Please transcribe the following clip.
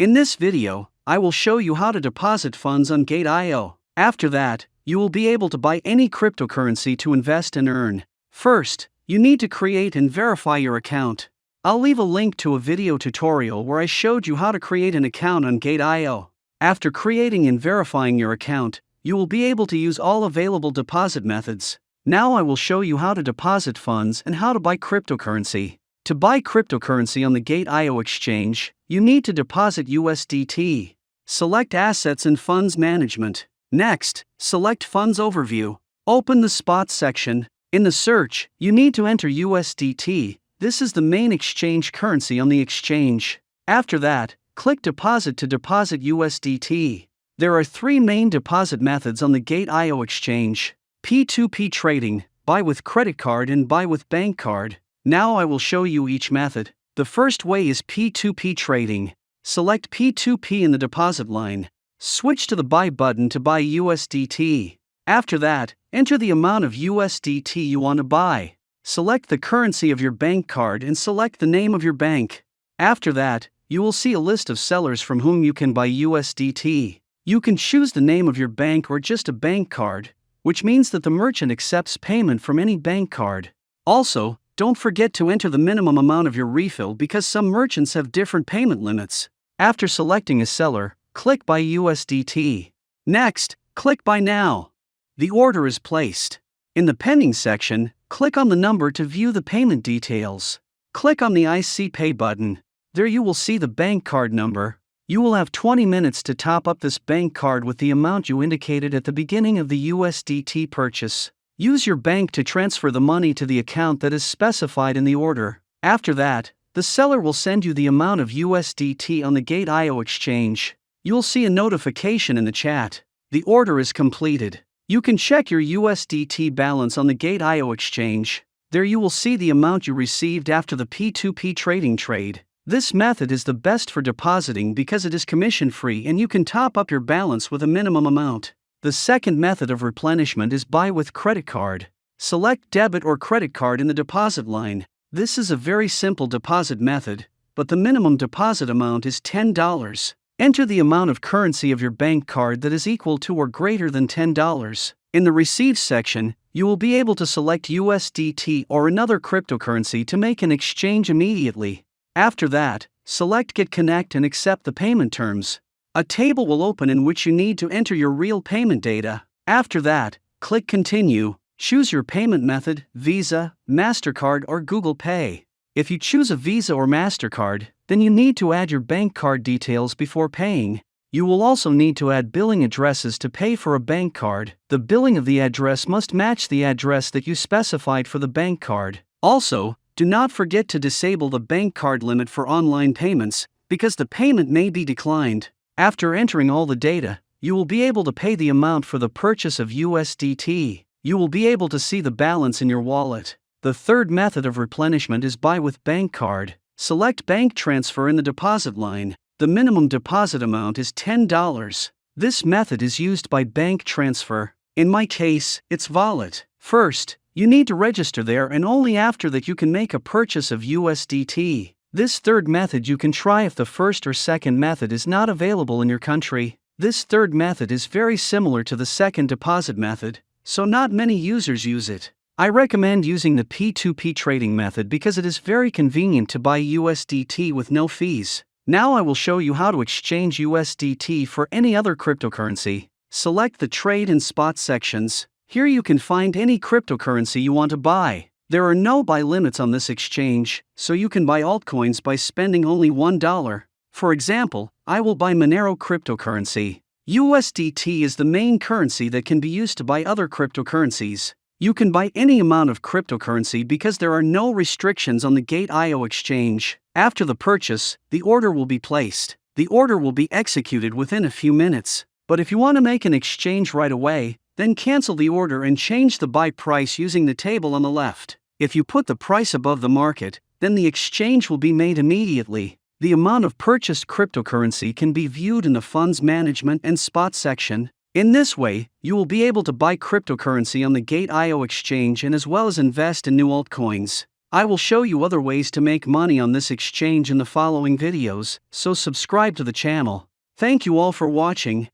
In this video, I will show you how to deposit funds on Gate.io. After that, you will be able to buy any cryptocurrency to invest and earn. First, you need to create and verify your account. I'll leave a link to a video tutorial where I showed you how to create an account on Gate.io. After creating and verifying your account, you will be able to use all available deposit methods. Now I will show you how to deposit funds and how to buy cryptocurrency. To buy cryptocurrency on the Gate.io exchange, you need to deposit USDT. Select Assets and Funds Management. Next, select Funds Overview. Open the Spot section. In the search, you need to enter USDT. This is the main exchange currency on the exchange. After that, click Deposit to deposit USDT. There are three main deposit methods on the Gate.io exchange: P2P Trading, Buy with Credit Card and Buy with Bank Card. Now I will show you each method. The first way is P2P Trading. Select P2P in the deposit line. Switch to the Buy button to buy USDT. After that, enter the amount of USDT you want to buy. Select the currency of your bank card and select the name of your bank. After that, you will see a list of sellers from whom you can buy USDT. You can choose the name of your bank or just a bank card, which means that the merchant accepts payment from any bank card. Also, don't forget to enter the minimum amount of your refill because some merchants have different payment limits. After selecting a seller, click Buy USDT. Next, click Buy Now. The order is placed. In the Pending section, click on the number to view the payment details. Click on the I See Pay button. There you will see the bank card number. You will have 20 minutes to top up this bank card with the amount you indicated at the beginning of the USDT purchase. Use your bank to transfer the money to the account that is specified in the order. After that, the seller will send you the amount of USDT on the Gate.io exchange. You'll see a notification in the chat. The order is completed. You can check your USDT balance on the Gate.io exchange. There you will see the amount you received after the P2P trading trade. This method is the best for depositing because it is commission-free and you can top up your balance with a minimum amount. The second method of replenishment is Buy with Credit Card. Select Debit or Credit Card in the deposit line. This is a very simple deposit method, but the minimum deposit amount is $10. Enter the amount of currency of your bank card that is equal to or greater than $10. In the Receive section, you will be able to select USDT or another cryptocurrency to make an exchange immediately. After that, select Get Connect and accept the payment terms. A table will open in which you need to enter your real payment data. After that, click Continue. Choose your payment method: Visa, Mastercard or Google Pay. If you choose a Visa or Mastercard, then you need to add your bank card details before paying. You will also need to add billing addresses to pay for a bank card. The billing of the address must match the address that you specified for the bank card. Also, do not forget to disable the bank card limit for online payments, because the payment may be declined. After entering all the data, you will be able to pay the amount for the purchase of USDT. You will be able to see the balance in your wallet. The third method of replenishment is Buy with Bank Card. Select Bank Transfer in the deposit line. The minimum deposit amount is $10. This method is used by bank transfer. In my case, it's Wallet. First, you need to register there and only after that you can make a purchase of USDT. This third method you can try if the first or second method is not available in your country. This third method is very similar to the second deposit method, so not many users use it. I recommend using the P2P trading method because it is very convenient to buy USDT with no fees. Now I will show you how to exchange USDT for any other cryptocurrency. Select the Trade and Spot sections. Here you can find any cryptocurrency you want to buy. There are no buy limits on this exchange, so you can buy altcoins by spending only $1. For example, I will buy Monero cryptocurrency. USDT is the main currency that can be used to buy other cryptocurrencies. You can buy any amount of cryptocurrency because there are no restrictions on the Gate.io exchange. After the purchase, the order will be placed. The order will be executed within a few minutes. But if you want to make an exchange right away, then cancel the order and change the buy price using the table on the left. If you put the price above the market, then the exchange will be made immediately. The amount of purchased cryptocurrency can be viewed in the Funds Management and Spot section. In this way, you will be able to buy cryptocurrency on the Gate.io exchange and as well as invest in new altcoins. I will show you other ways to make money on this exchange in the following videos, so subscribe to the channel. Thank you all for watching.